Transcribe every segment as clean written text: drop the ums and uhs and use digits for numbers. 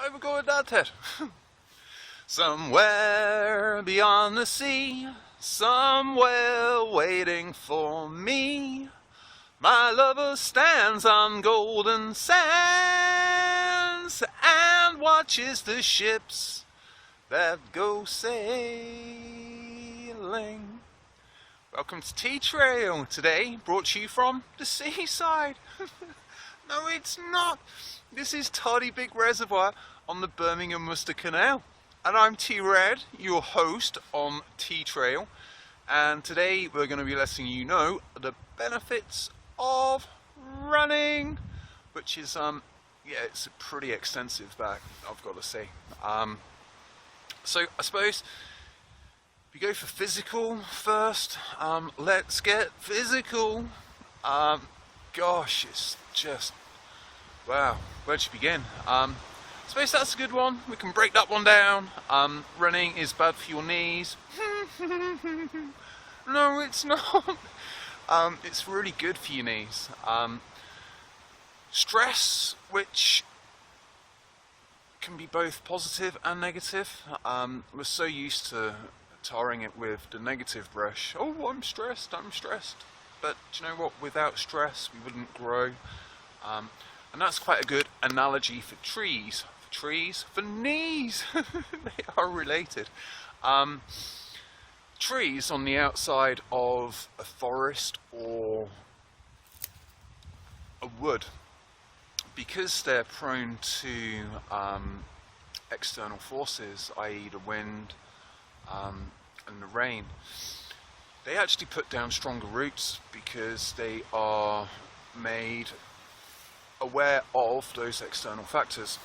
Overgoing that head. Somewhere beyond the sea, somewhere waiting for me, my lover stands on golden sands and watches the ships that go sailing. Welcome to Tea Trail, today brought to you from the seaside. No, it's not. This is Tardy Big Reservoir on the Birmingham Worcester Canal. And I'm T-Red, your host on Tea Trail. And today we're going to be letting you know the benefits of running, which is, it's a pretty extensive bag, I've got to say. So I suppose we go for physical first. Let's get physical. Gosh, it's just, wow, where to begin? I suppose that's a good one. We can break that one down. Running is bad for your knees. No, it's not. It's really good for your knees. Stress, which can be both positive and negative. We're so used to tarring it with the negative brush. Oh, I'm stressed. But do you know what? Without stress, we wouldn't grow. And that's quite a good analogy for trees. For knees. They are related. Trees on the outside of a forest or a wood, because they're prone to external forces, i.e. the wind and the rain, they actually put down stronger roots because they are made aware of those external factors.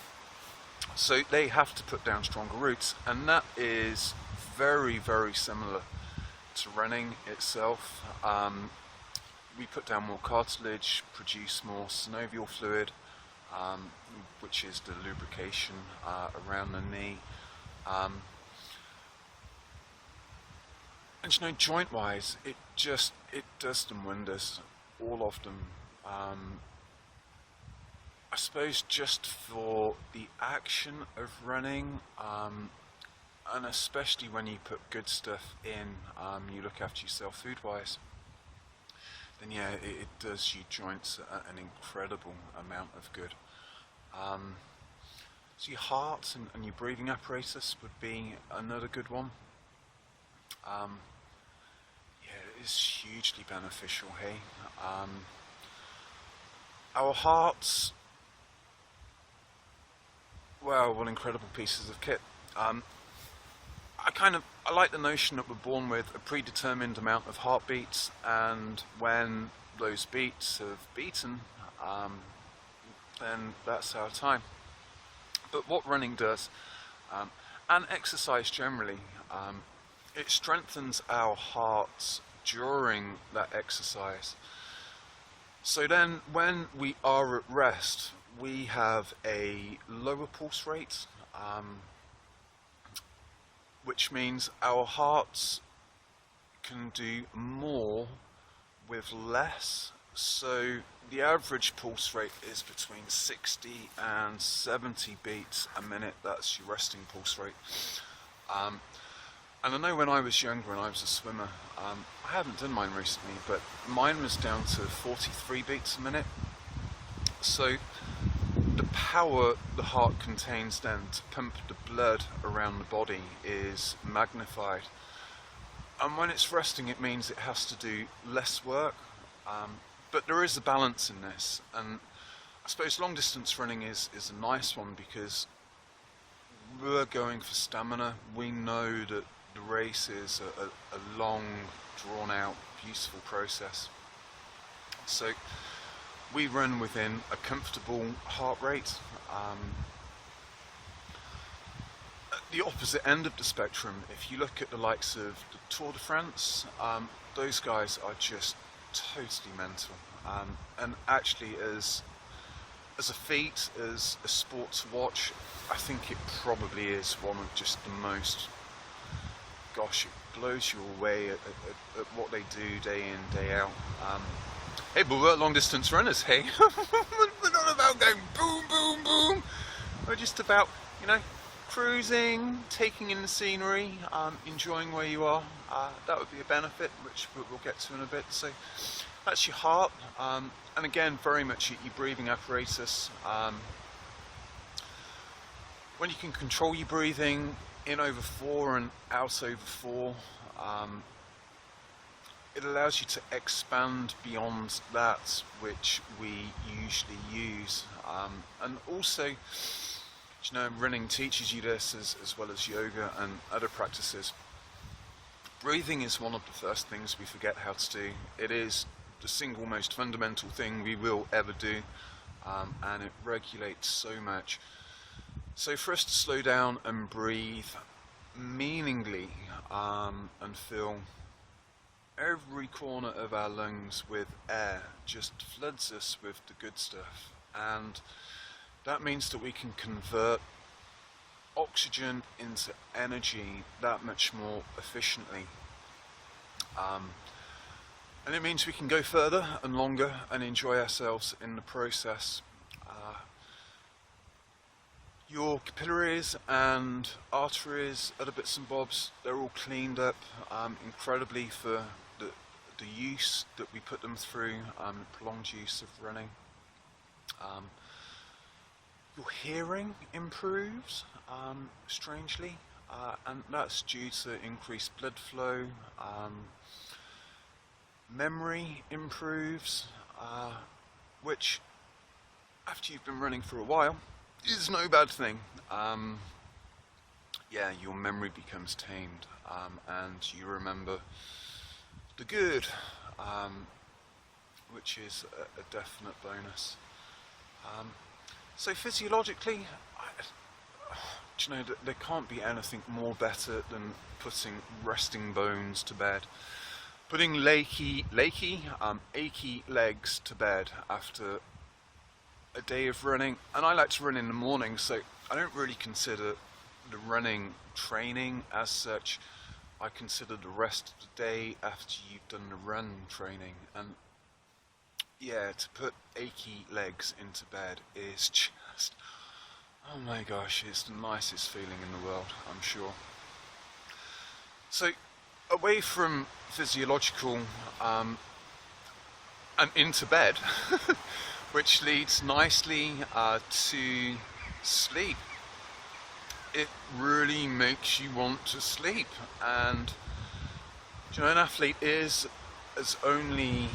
So they have to put down stronger roots, and that is very, very similar to running itself. We put down more cartilage, produce more synovial fluid, which is the lubrication around the knee. And you know, joint wise, it does them wonders, all of them. I suppose just for the action of running, and especially when you put good stuff in, you look after yourself food wise, then yeah, it does your joints an incredible amount of good. So your heart and your breathing apparatus would be another good one. Yeah, it is hugely beneficial, hey. Our hearts, well, what incredible pieces of kit. I like the notion that we're born with a predetermined amount of heartbeats, and when those beats have beaten, then that's our time. But what running does, and exercise generally, it strengthens our hearts during that exercise. So then when we are at rest, we have a lower pulse rate, which means our hearts can do more with less. So the average pulse rate is between 60 and 70 beats a minute. That's your resting pulse rate. And I know when I was younger and I was a swimmer, I haven't done mine recently, but mine was down to 43 beats a minute. So the power the heart contains then to pump the blood around the body is magnified. And when it's resting, it means it has to do less work. But there is a balance in this, and I suppose long distance running is a nice one because we're going for stamina. We know that the race is a long, drawn out, beautiful process. So we run within a comfortable heart rate. At the opposite end of the spectrum, if you look at the likes of the Tour de France, those guys are just totally mental. And actually, as a feat, as a sport to watch, I think it probably is one of just the most, gosh, it blows you away at what they do day in, day out. Hey, but we're long distance runners, hey? We're not about going boom, boom, boom. We're just about you know, cruising, taking in the scenery, enjoying where you are. That would be a benefit, which we'll get to in a bit. So that's your heart, and again, very much your breathing apparatus. When you can control your breathing in over 4 and out over 4, it allows you to expand beyond that which we usually use. And also, you know, running teaches you this as well as yoga and other practices. Breathing is one of the first things we forget how to do. It is the single most fundamental thing we will ever do, and it regulates so much. So for us to slow down and breathe meaningly, and fill every corner of our lungs with air, just floods us with the good stuff. And that means that we can convert oxygen into energy that much more efficiently. And it means we can go further and longer and enjoy ourselves in the process. Your capillaries and arteries, other bits and bobs, they're all cleaned up incredibly for the use that we put them through, the prolonged use of running. Your hearing improves, strangely, and that's due to increased blood flow. Memory improves, which, after you've been running for a while, is no bad thing. Yeah, your memory becomes tamed, and you remember the good, which is a definite bonus. So physiologically, you know, there can't be anything more better than putting resting bones to bed. Putting achy legs to bed after a day of running. And I like to run in the morning, so I don't really consider the running training as such. I consider the rest of the day after you've done the run training. And yeah, to put achy legs into bed is just, oh my gosh, it's the nicest feeling in the world, I'm sure. So away from physiological and into bed, which leads nicely to sleep. It really makes you want to sleep, and you know, an athlete is only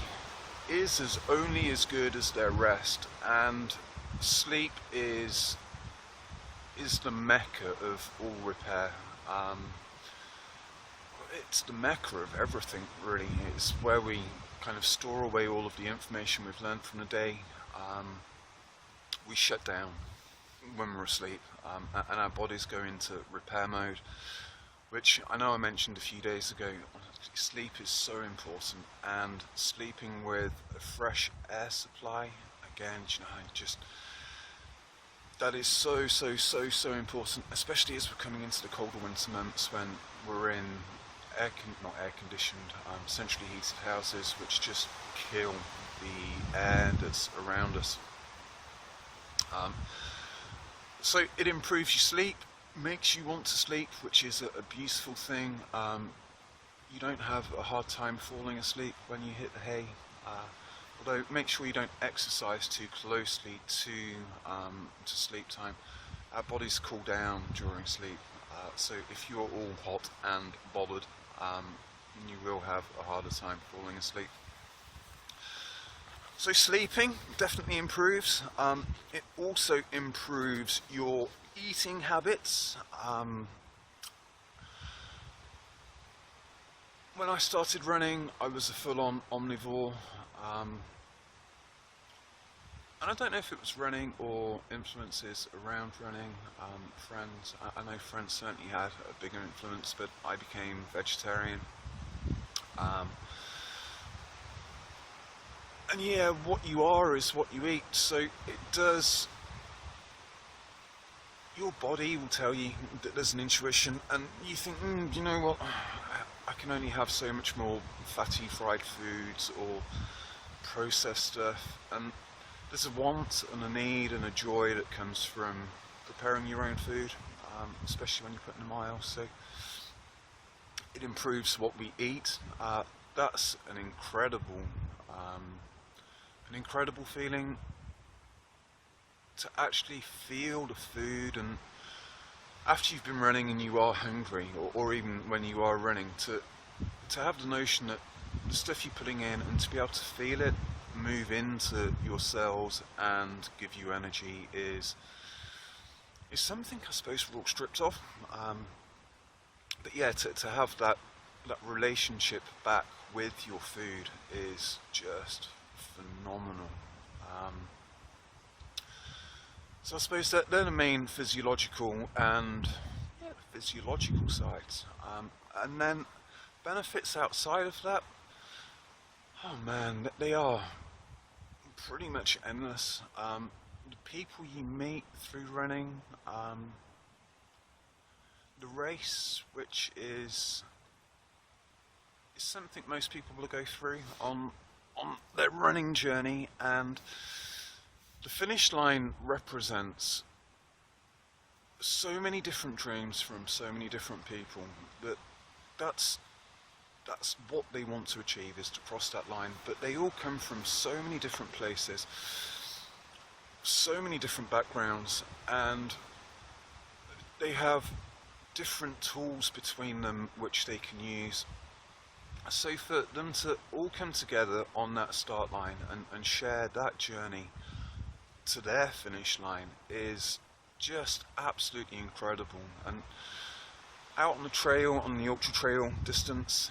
as good as their rest, and sleep is the mecca of all repair. It's the mecca of everything, really. It's where we kind of store away all of the information we've learned from the day. We shut down when we're asleep, and our bodies go into repair mode, which I know I mentioned a few days ago. Sleep is so important, and sleeping with a fresh air supply, again, you know, just that is so important, especially as we're coming into the colder winter months when we're in not air conditioned, centrally heated houses, which just kill the air that's around us. So it improves your sleep, makes you want to sleep, which is a beautiful thing. You don't have a hard time falling asleep when you hit the hay, although make sure you don't exercise too closely to sleep time. Our bodies cool down during sleep, so if you're all hot and bothered, you will have a harder time falling asleep. So sleeping definitely improves. It also improves your eating habits. When I started running, I was a full-on omnivore. And I don't know if it was running or influences around running. Friends, I know friends certainly had a bigger influence, but I became vegetarian. And yeah, what you are is what you eat, so it does, your body will tell you that there's an intuition, and you think, you know what, I can only have so much more fatty fried foods or processed stuff, and there's a want and a need and a joy that comes from preparing your own food, especially when you're putting in miles. So it improves what we eat. That's an incredible feeling to actually feel the food, and after you've been running and you are hungry, or even when you are running, to have the notion that the stuff you're putting in and to be able to feel it move into your cells and give you energy is something I suppose we're all stripped of. But yeah, to have that relationship back with your food is just phenomenal. So I suppose that they're the main physiological sides. And then benefits outside of that, oh man, they are pretty much endless. The people you meet through running, the race, which is something most people will go through on their running journey, and the finish line represents so many different dreams from so many different people that's what they want to achieve, is to cross that line. But they all come from so many different places, so many different backgrounds, and they have different tools between them which they can use. So for them to all come together on that start line and share that journey to their finish line is just absolutely incredible. And out on the trail, on the ultra trail distance,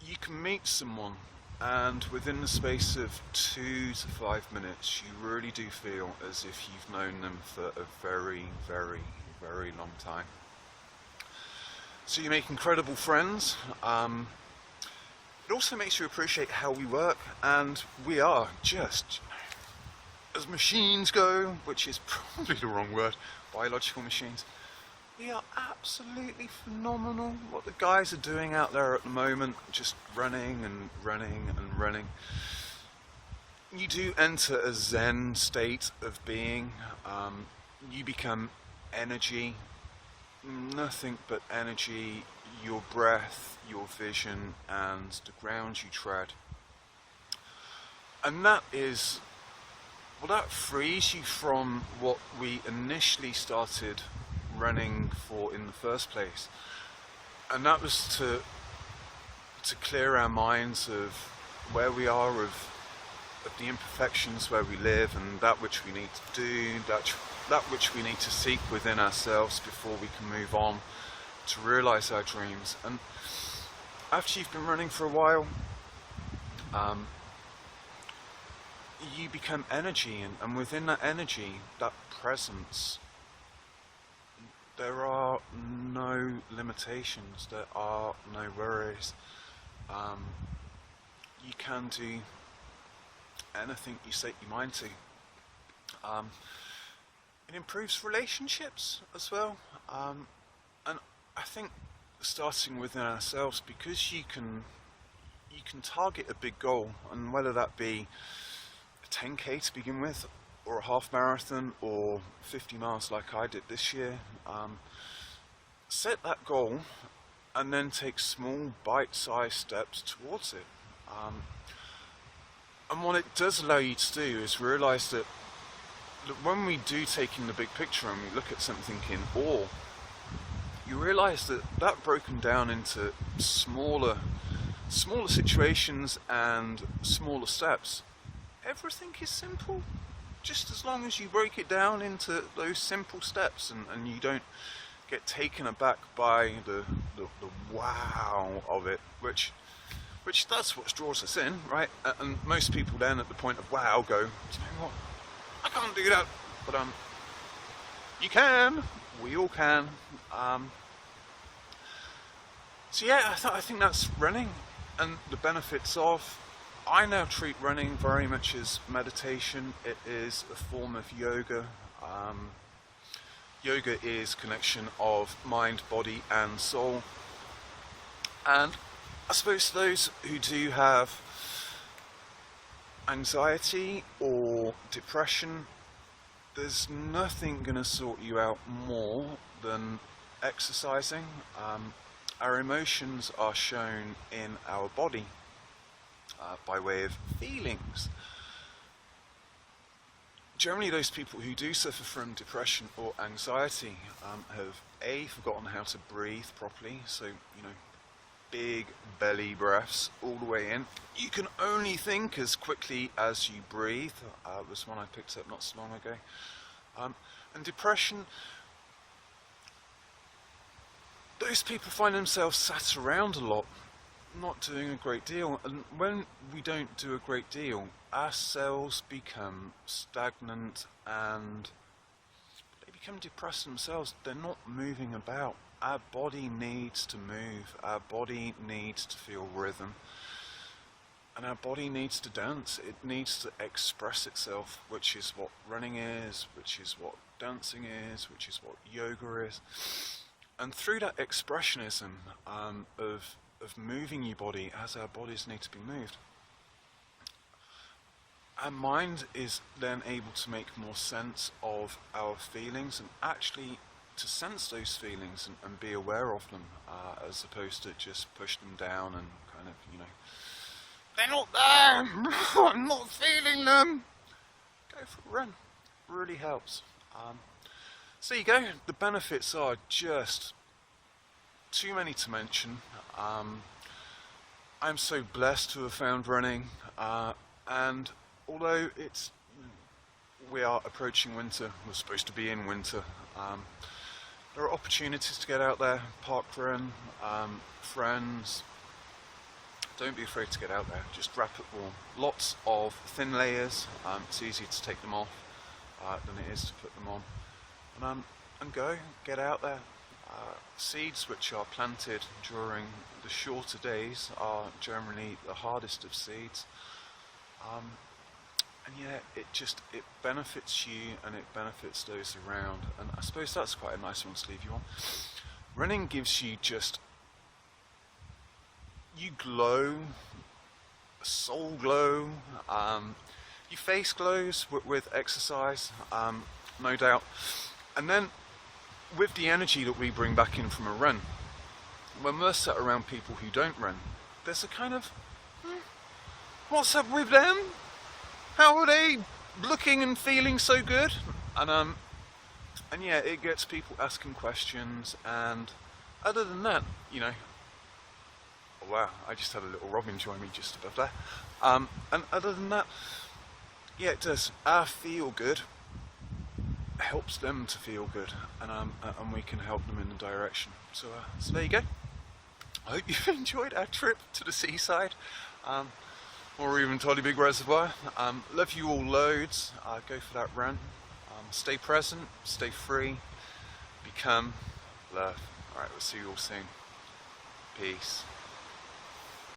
you can meet someone, and within the space of 2 to 5 minutes you really do feel as if you've known them for a very, very, very long time. So you make incredible friends. It also makes you appreciate how we work, and we are just, as machines go, which is probably the wrong word, biological machines, we are absolutely phenomenal. What the guys are doing out there at the moment, just running and running and running. You do enter a Zen state of being. You become energy, nothing but energy, your breath, your vision, and the ground you tread. And that is, well, that frees you from what we initially started running for in the first place, and that was to clear our minds of where we are, of the imperfections where we live, and that which we need to do, that which we need to seek within ourselves before we can move on to realize our dreams. And after you've been running for a while, you become energy, and within that energy, that presence, there are no limitations, there are no worries. You can do anything you set your mind to. It improves relationships as well, and I think starting within ourselves, because you can target a big goal, and whether that be a 10k to begin with, or a half marathon, or 50 miles like I did this year. Set that goal and then take small bite-sized steps towards it. And what it does allow you to do is realize that when we do take in the big picture and we look at something in awe, you realize that broken down into smaller situations and smaller steps, everything is simple. Just as long as you break it down into those simple steps, and you don't get taken aback by the wow of it, which that's what draws us in, right? And most people then at the point of wow go, you know what, I can't do that, but you can, we all can. So yeah, I think that's running, and the benefits of. I now treat running very much as meditation. It is a form of yoga. Yoga is connection of mind, body and soul. And I suppose those who do have anxiety or depression, there's nothing going to sort you out more than exercising. Our emotions are shown in our body by way of feelings. Generally, those people who do suffer from depression or anxiety have forgotten how to breathe properly. So, big belly breaths all the way in. You can only think as quickly as you breathe. Was one I picked up not so long ago. And depression, those people find themselves sat around a lot, not doing a great deal. And when we don't do a great deal, our cells become stagnant and they become depressed themselves. They're not moving about. Our body needs to move, our body needs to feel rhythm, and our body needs to dance. It needs to express itself, which is what running is, which is what dancing is, which is what yoga is. And through that expressionism of moving your body as our bodies need to be moved, our mind is then able to make more sense of our feelings and actually to sense those feelings and be aware of them, as opposed to just push them down and kind of, they're not there, I'm not feeling them. Go for a run, really helps. So there you go, the benefits are just too many to mention. I'm so blessed to have found running, and although we are approaching winter, we're supposed to be in winter, there are opportunities to get out there, park run, friends. Don't be afraid to get out there, just wrap it warm. Lots of thin layers, it's easier to take them off than it is to put them on. And get out there. Seeds which are planted during the shorter days are generally the hardest of seeds. And yeah, it benefits you and it benefits those around, and I suppose that's quite a nice one to leave you on. Running gives you you glow, a soul glow, your face glows with exercise, no doubt. And then with the energy that we bring back in from a run, when we're sat around people who don't run, there's a kind of, what's up with them? How are they looking and feeling so good? And yeah, it gets people asking questions, and other than that, oh wow, I just had a little robin join me just above there. And other than that, yeah, it does. Our feel good helps them to feel good, and we can help them in the direction. So there you go. I hope you've enjoyed our trip to the seaside. Or even Toddy Big Reservoir. Love you all loads. Go for that run. Stay present, stay free, become love. Alright, we'll see you all soon. Peace.